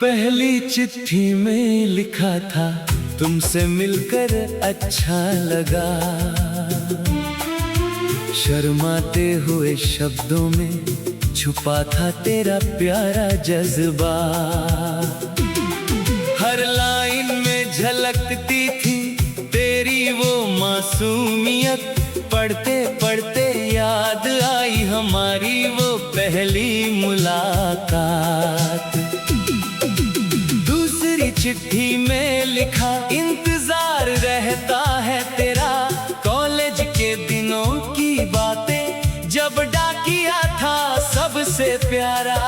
पहली चिट्ठी में लिखा था तुमसे मिलकर अच्छा लगा, शर्माते हुए शब्दों में छुपा था तेरा प्यारा जज्बा। हर लाइन में झलकती थी तेरी वो मासूमियत, पढ़ते पढ़ते याद आई हमारी वो पहली मुलाकात। चिट्ठी में लिखा इंतजार रहता है तेरा, कॉलेज के दिनों की बातें जब डाकिया था सबसे प्यारा।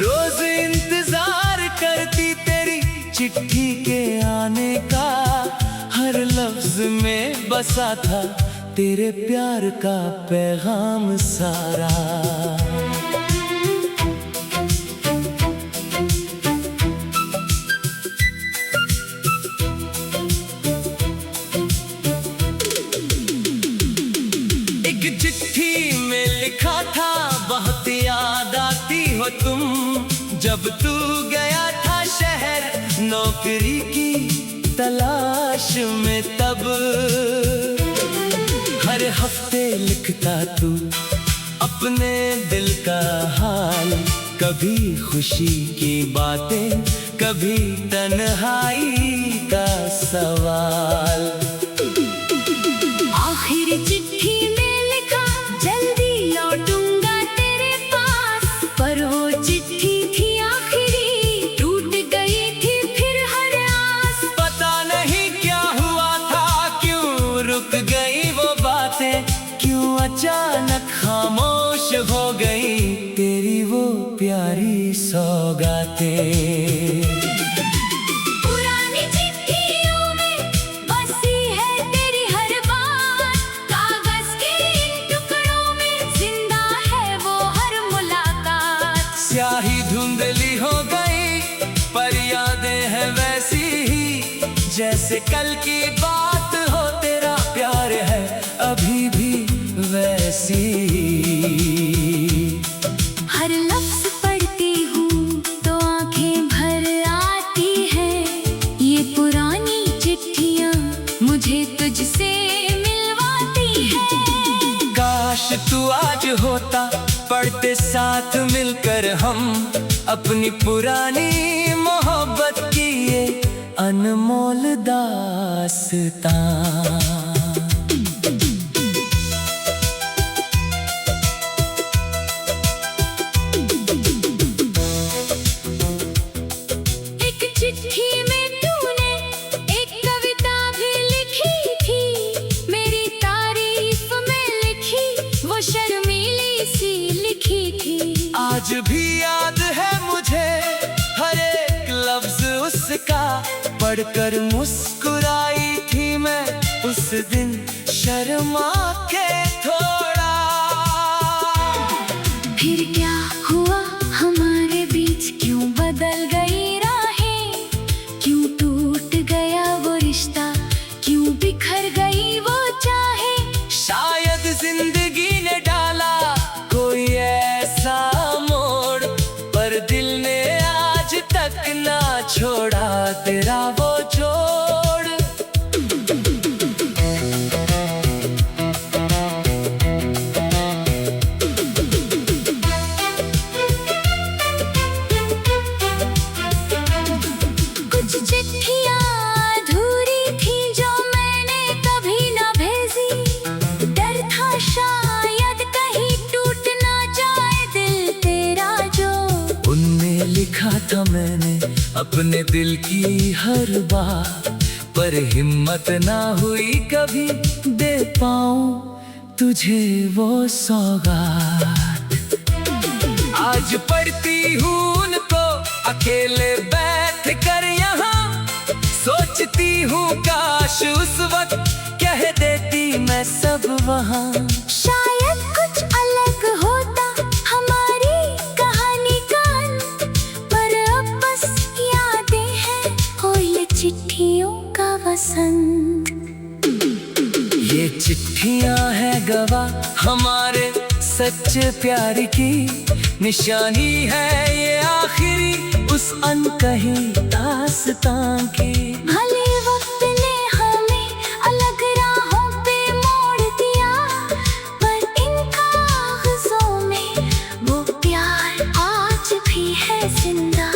रोज इंतजार करती तेरी चिट्ठी के आने का, हर लफ्ज में बसा था तेरे प्यार का पैगाम सारा। चिट्ठी में लिखा था बहुत याद आती हो तुम, जब तू गया था शहर नौकरी की तलाश में तब। हर हफ्ते लिखता तू अपने दिल का हाल, कभी खुशी की बातें कभी तन्हाई का सवाल। आखिरी चिट्ठी अचानक खामोश हो गई तेरी वो प्यारी सौगातें। पुरानी चिट्ठियों में बसी है तेरी हर बात, कागज के इन टुकड़ों में जिंदा है वो हर मुलाकात। स्याही धुंधली हो गई पर यादें हैं वैसी ही, जैसे कल की बात हो तेरा प्यार है अभी भी वैसी। हर लफ्ज पढ़ती हूँ तो आंखें भर आती हैं, ये पुरानी चिट्ठियाँ मुझे तुझसे मिलवाती हैं। काश तू आज होता पढ़ते साथ मिलकर हम, अपनी पुरानी मोहब्बत की ये अनमोल दास्तां। चिट्ठी में तूने एक कविता भी लिखी थी, मेरी तारीफ में लिखी वो शर्मीली सी लिखी थी। आज भी याद है मुझे हर एक लफ्ज उसका, पढ़कर मुस्कुराई थी मैं उस दिन शर्मा के थोड़ा। फिर क्या हुआ हमारे बीच, क्यों बदल गई बिखर गई वो चाहे। शायद जिंदगी ने डाला कोई ऐसा मोड़, पर दिल ने आज तक ना छोड़ा तेरा वो जोड़। कुछ चिट्ठियां लिखा था मैंने अपने दिल की हर बात, पर हिम्मत ना हुई कभी दे पाऊं तुझे वो सौगात। आज पढ़ती हूँ उनको अकेले बैठ कर यहाँ, सोच सोचती हूँ काश उस वक्त कह देती मैं सब वहाँ। शायद कुछ अलग होता हमारी कहानी का अंत, पर अब बस यादें हैं और ये चिट्ठियों का वसंत। ये चिट्ठियां हैं गवाह हमारे सच्चे प्यार की, निशानी है ये आखिरी उस अनकही दास्तां की। भले वक्त ने हमें अलग राहों पे मोड़ दिया, पर इन कागजों में वो प्यार आज भी है जिंदा।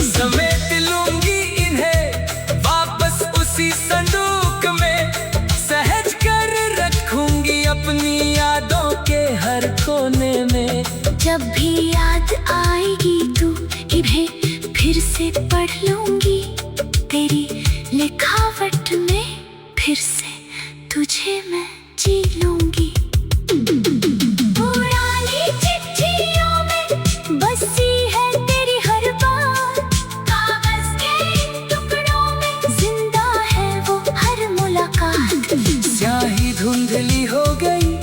समेट लूंगी इन्हें वापस उसी संदूक में, सहज कर रखूंगी अपनी यादों के हर कोने में। जब भी याद आएगी तू इन्हें फिर से पढ़ लूंगी, तेरी लिखावट में फिर से तुझे मैं जी लूंगी। पुरानी चिट्ठियों में बसी है तेरी हर बात, कागज के टुकड़ों में जिंदा है वो हर मुलाकात। स्याही धुंधली हो गई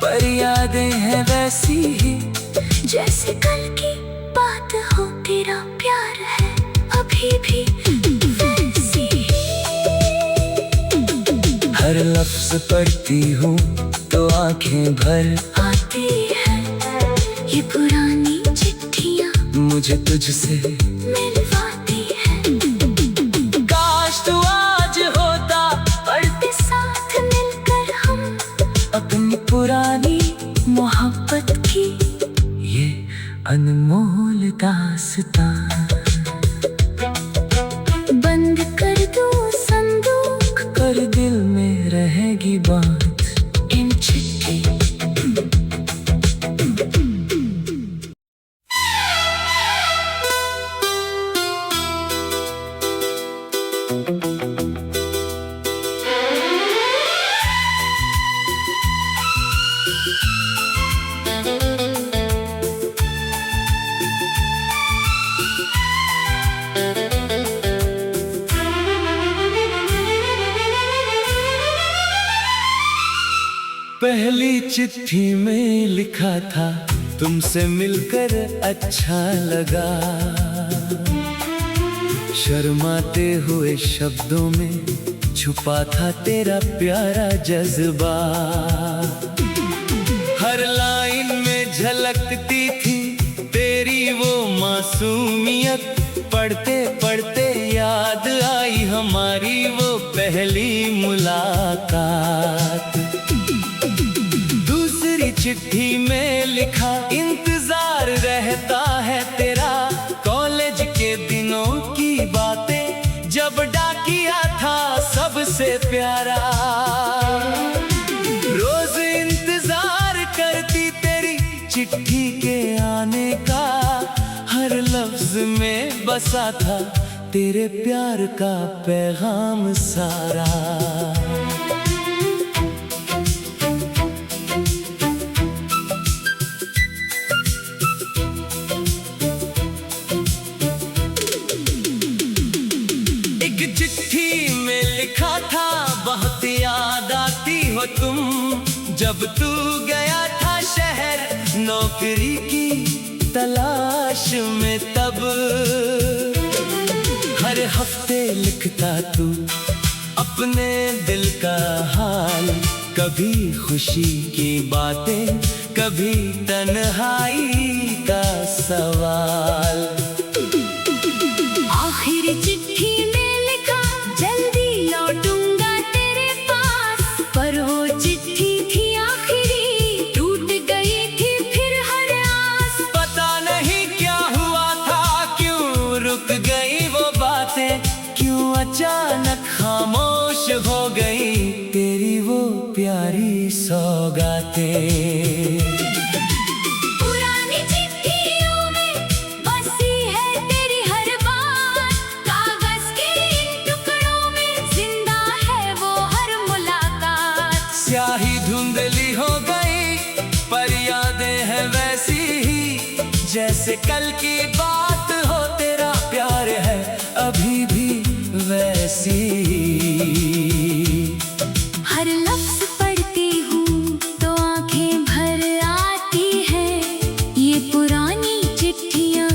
पर यादें हैं वैसी ही, जैसे कल की बात हो तेरा प्यार है अभी भी वैसी ही। हर लफ्ज पढ़ती हूँ तो आंखें भर आती है ये पुरानी चिट्ठियाँ, मुझे तुझसे मिलवाती है। काश तू आज होता पढ़ते साथ मिलकर हम अपनी पुरानी मोहब्बत की ये अनमोल दास्तां। बंद कर दूं संदूक, कर दिल में रहेगी बात इन चिट्ठी। पहली चिट्ठी में लिखा था तुमसे मिलकर अच्छा लगा, शर्माते हुए शब्दों में छुपा था तेरा प्यारा जज्बा। हर लाइन में झलकती थी तेरी वो मासूमियत, पढ़ते पढ़ते याद आई हमारी वो पहली मुलाकात। दूसरी चिट्ठी में लिखा इंतजार रहता है तेरा, कॉलेज के दिनों की बातें जब डाकिया था सबसे प्यारा। रोज इंतजार करती तेरी चिट्ठी के आने का, हर लफ्ज में बसा था तेरे प्यार का पैगाम सारा। चिट्ठी में लिखा था बहुत याद आती हो तुम, जब तू गया था शहर नौकरी की तलाश में तब। हर हफ्ते लिखता तू अपने दिल का हाल, कभी खुशी की बातें कभी तन्हाई का सवाल। आखिरी चिट्ठी में लिखा जल्दी लौटूंगा तेरे पास, पर वो चिट्ठी थी आखिरी, टूट गई थी फिर हर आस। पता नहीं क्या हुआ था, क्यों रुक गई वो बातें, क्यों अचानक खामोश हो गई तेरी वो प्यारी सौगातें। पुरानी चिट्ठियों में बसी है तेरी हर बात, कागज के इन टुकड़ों में जिंदा है वो हर मुलाकात। स्याही धुंधली हो गई पर यादें हैं वैसी ही, जैसे कल की बात हो तेरा प्यार है अभी भी वैसा। बसी। हर लफ्ज पढ़ती हूँ तो आंखें भर आती है। ये पुरानी चिट्ठियाँ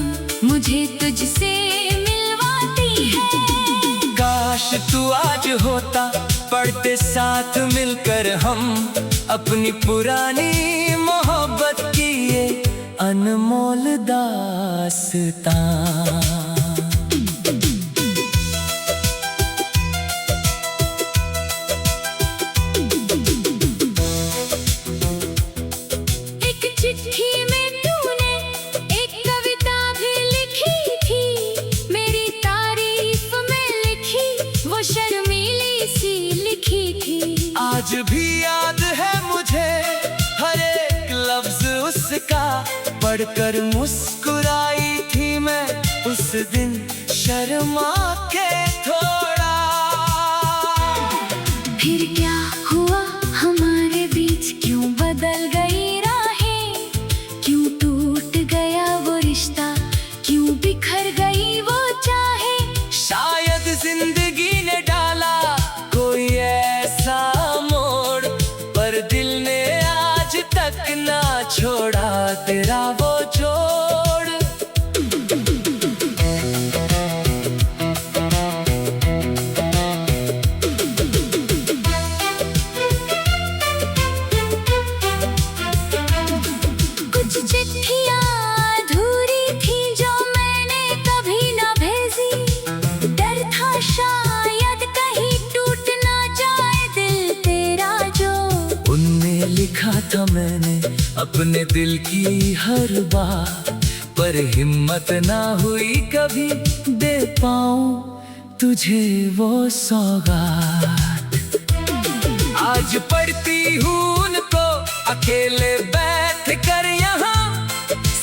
मुझे तुझसे मिलवाती है। काश तू आज होता, पढ़ते साथ मिलकर हम अपनी पुरानी मोहब्बत की ये अनमोल दास्तां। एक चिट्ठी में तूने एक कविता भी लिखी थी, मेरी तारीफ में लिखी वो शर्मीली सी लिखी थी। आज भी याद है मुझे हर एक लफ्ज उसका, पढ़कर मुस्कुराई थी मैं उस दिन शर्मा के थोड़ा। फिर क्या हुआ हमारे बीच, क्यों बदल गई राहें, क्यों टूट गया वो रिश्ता, क्यों बिखर गई वो चाहें। शायद जिंदगी ने डाला कोई ऐसा मोड़, पर दिल ने आज तक ना छोड़ा तेरा वो जोड़। कुछ चिट्ठियाँ अधूरी थी जो मैंने कभी ना भेजी, डर था शायद कहीं टूट ना जाए दिल तेरा जो। उनमें लिखा था मैंने अपने दिल की हर बात, पर हिम्मत ना हुई कभी दे पाऊं तुझे वो सौगात। आज पढ़ती हूँ उनको अकेले बैठ कर यहाँ,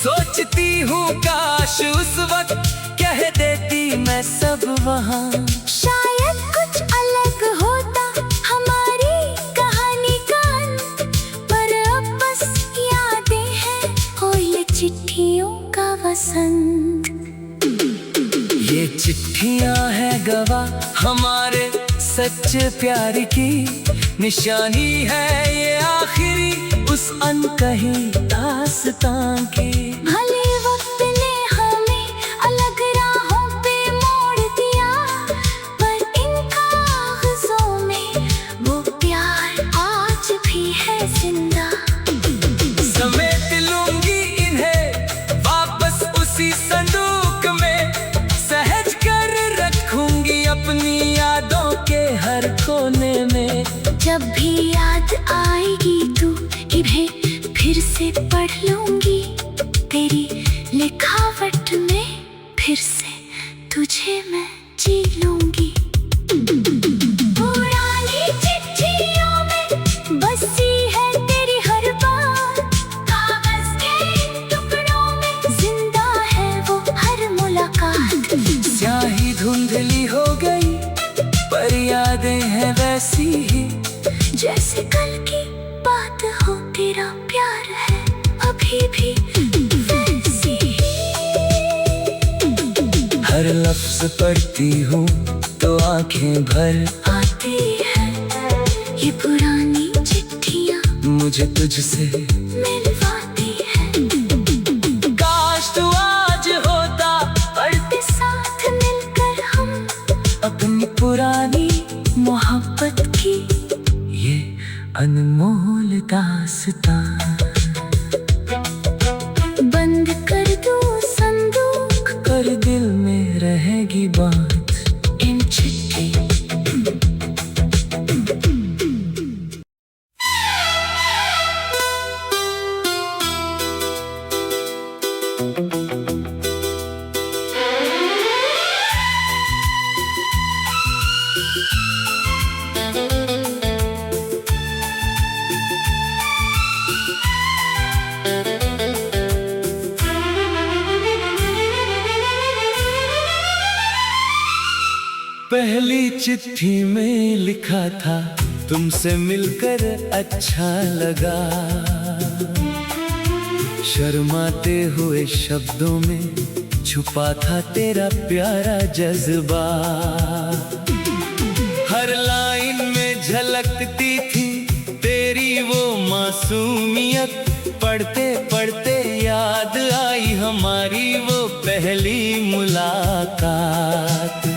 सोचती हूँ काश उस वक्त कह देती मैं सब वहाँ। शायद कुछ अलग होता हमारी कहानी का अंत, पर अब बस यादें हैं और ये चिट्ठियों का वसंत। ये चिट्ठियां हैं गवाह हमारे सच्चे प्यार की, निशानी है ये आखिरी उस अनकही दास्तां की। भले वक्त ने हमें अलग राहों पे मोड़ दिया, पर इन कागजों में वो प्यार आज भी है जिंदा। समेट लूंगी इन्हें वापस उसी संदूक में, सहज कर रखूंगी अपनी यादों के हर कोने में। जब भी याद आएगी तू इन्हें फिर से पढ़ लूंगी, तेरी लिखावट में फिर से तुझे मैं जी लूंगी। पुरानी चिट्ठियों में बसी है तेरी हर बात, कागज के टुकड़ों में जिंदा है वो हर मुलाकात। स्याही धुंधली हो गई पर यादें हैं वैसी ही, जैसे कल की बात हो तेरा प्यार है अभी भी वैसी ही। हर लफ्ज पढ़ती हूँ तो आंखें भर आती है ये पुरानी चिट्ठियाँ मुझे तुझसे मिलवाती है। काश तू आज होता, पढ़ते साथ मिलकर हम अपनी पुरानी मोहब्बत की ये अनमोल दास्तां। बंद कर दूं संदूक, पर दिल में रहेगी बात इन चिट्ठी। पहली चिट्ठी में लिखा था तुमसे मिलकर अच्छा लगा, शर्माते हुए शब्दों में छुपा था तेरा प्यारा जज्बा। झलकती थी तेरी वो मासूमियत। पढ़ते पढ़ते याद आई हमारी वो पहली मुलाकात।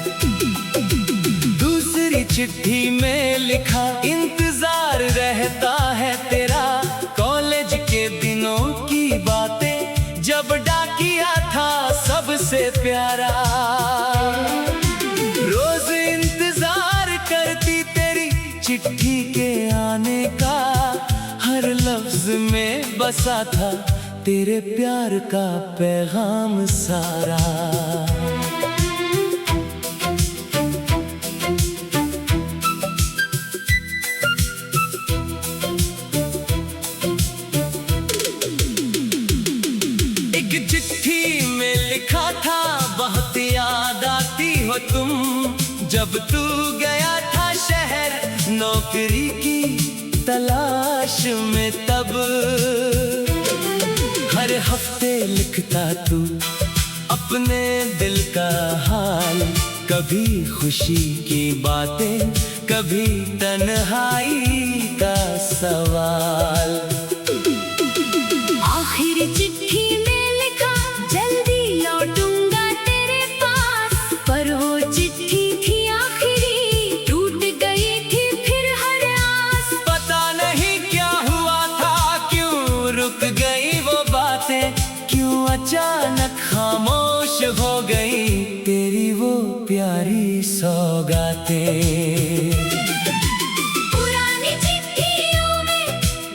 दूसरी चिट्ठी में लिखा इंतजार रहता है तेरा, कॉलेज के दिनों की बातें जब डाकिया था सबसे प्यारा। रोज इंतजार करती तेरी चिट्ठी के आने का, हर लफ्ज में बसा था तेरे प्यार का पैगाम सारा। एक चिट्ठी में लिखा था बहुत याद आती हो तुम, जब तू गया था शहर नौकरी की तलाश में तब। हर हफ्ते लिखता तू अपने दिल का हाल, कभी खुशी की बातें कभी तन्हाई का सवाल। आखिरी चिट्ठी में लिखा जल्दी लौटूंगा तेरे पास, पर वो चिट्ठी थी आखिरी, टूट गई थी फिर हर आस। पता नहीं क्या हुआ था, क्यों रुक गई वो बातें, क्यों अचानक खामोश हो गई तेरी वो प्यारी सौगातें। पुरानी चिट्ठियों में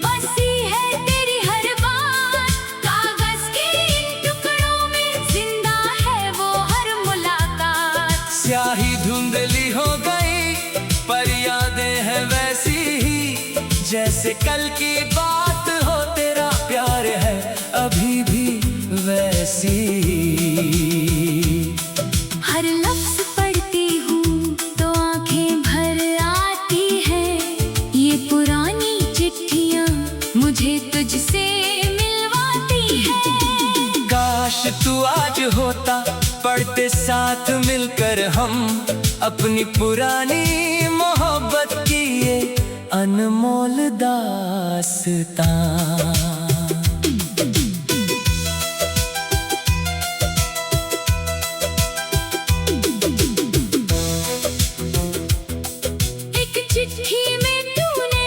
बसी है तेरी हर बात, कागज के इन टुकड़ों में जिंदा है वो हर मुलाकात। स्याही धुंधली हो गई पर यादें हैं वैसी ही, जैसे कल की बात हो, तेरा प्यार है अभी भी वैसी ही। हर लफ्ज पढ़ती हूँ तो आंखें भर आती हैं, ये पुरानी चिट्ठियाँ मुझे तुझसे मिलवाती हैं। काश तू आज होता, पढ़ते साथ मिलकर हम अपनी पुरानी मोहब्बत की ये अनमोल दास्तां। चिट्ठी में तूने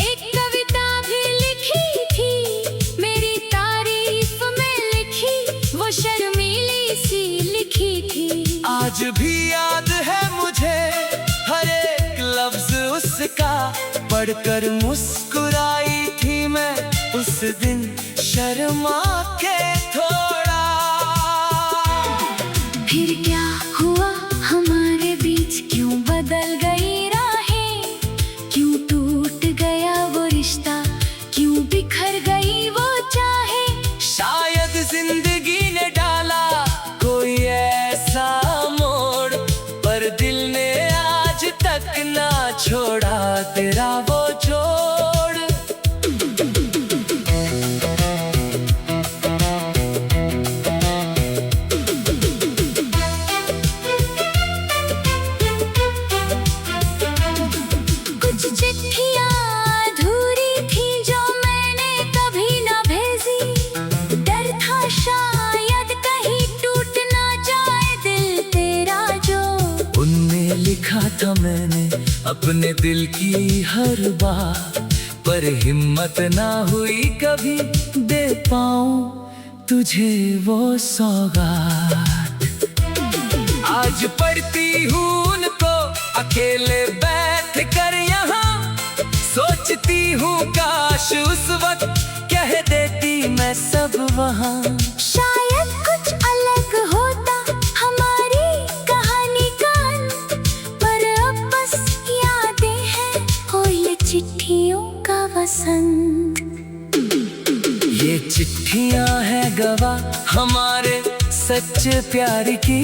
एक कविता भी लिखी थी, मेरी तारीफ में लिखी वो शर्मीली सी लिखी थी। आज भी याद है मुझे हर एक लफ्ज उसका, पढ़कर मुस्कुराई थी मैं उस दिन शर्मा के थोड़ा। फिर क्या हुआ हमारे बीच, क्यों बदल गई बिखर गई वो चाहे। शायद जिंदगी ने डाला कोई ऐसा मोड़, पर दिल ने आज तक ना छोड़ा तेरा वो जोड़। कुछ चिट्ठियाँ लिखा था मैंने अपने दिल की हर बात, पर हिम्मत ना हुई कभी दे पाऊं तुझे वो सौगात। आज पढ़ती हूँ उनको अकेले बैठ कर यहाँ, सोचती हूँ काश उस वक्त कह देती मैं सब वहाँ। शायद कुछ अलग होता हमारी कहानी का, पर अब बस यादें हैं हो ये चिट्ठियों का वसंत। ये चिट्ठियां हैं गवाह हमारे सच्चे प्यार की,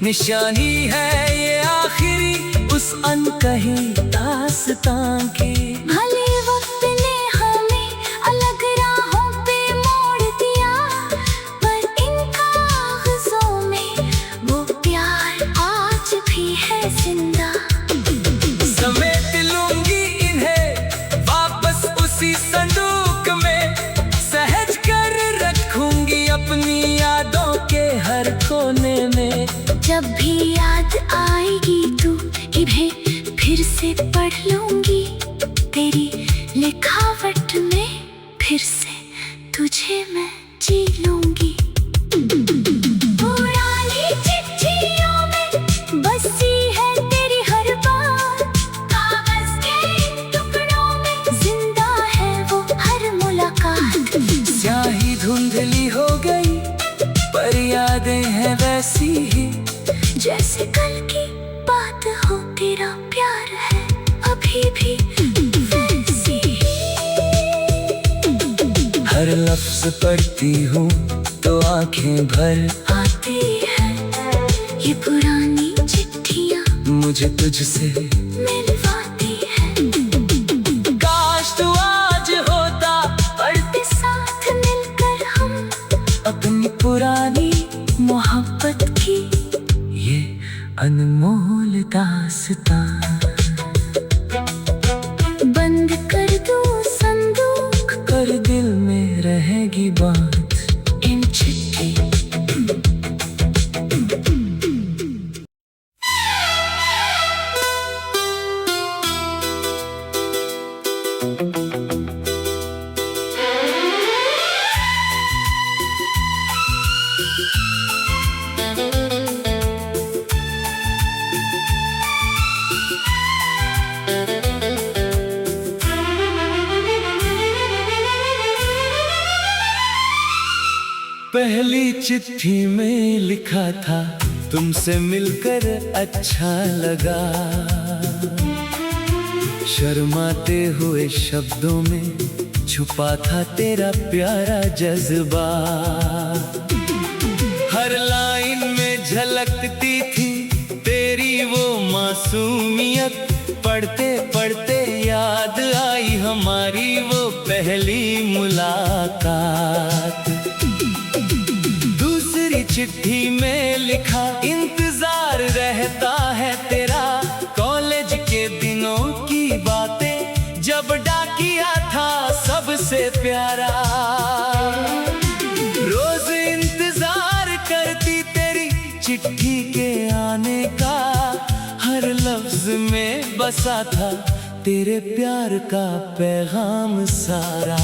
निशानी है ये आखिरी उस अनकही दास्तां की। भले वक्त ने हमें अलग राहों पे मोड़ दिया, पर इन कागजों में वो प्यार आज भी है जिंदा। समेट लूंगी से पढ़ लूंगी तेरी लिखावट में, फिर से तुझे मैं जी लूंगी। पुरानी चिट्ठियों में बसी है तेरी हर बात, कागज के टुकड़ों में जिंदा है वो हर मुलाकात। स्याही धुंधली हो गई पर यादें हैं वैसी ही, जैसे कल की बात हो, तेरा प्यार है अभी भी वैसी ही। हर लफ्ज पढ़ती हूँ तो आंखें भर आती है ये पुरानी चिट्ठियाँ, मुझे तुझसे मिलवाती है। काश तू आज होता, पढ़ते साथ मिलकर हम अपनी पुरानी मोहब्बत की ये अनमोल दास्तां। बंद कर दूं संदूक, कर दिल में रहेगी बात इन चिट्ठी। पहली चिट्ठी में लिखा था तुमसे मिलकर अच्छा लगा, शर्माते हुए शब्दों में छुपा था तेरा प्यारा जज्बा। हर लाइन में झलकती थी तेरी वो मासूमियत, पढ़ते पढ़ते याद आई हमारी वो पहली मुलाकात। दूसरी चिट्ठी में लिखा इंतजार रहता है तेरा, कॉलेज के दिनों की बातें जब डाकिया था सबसे प्यारा। रोज इंतजार करती तेरी चिट्ठी के आने का, हर लफ्ज में बसा था तेरे प्यार का पैगाम सारा।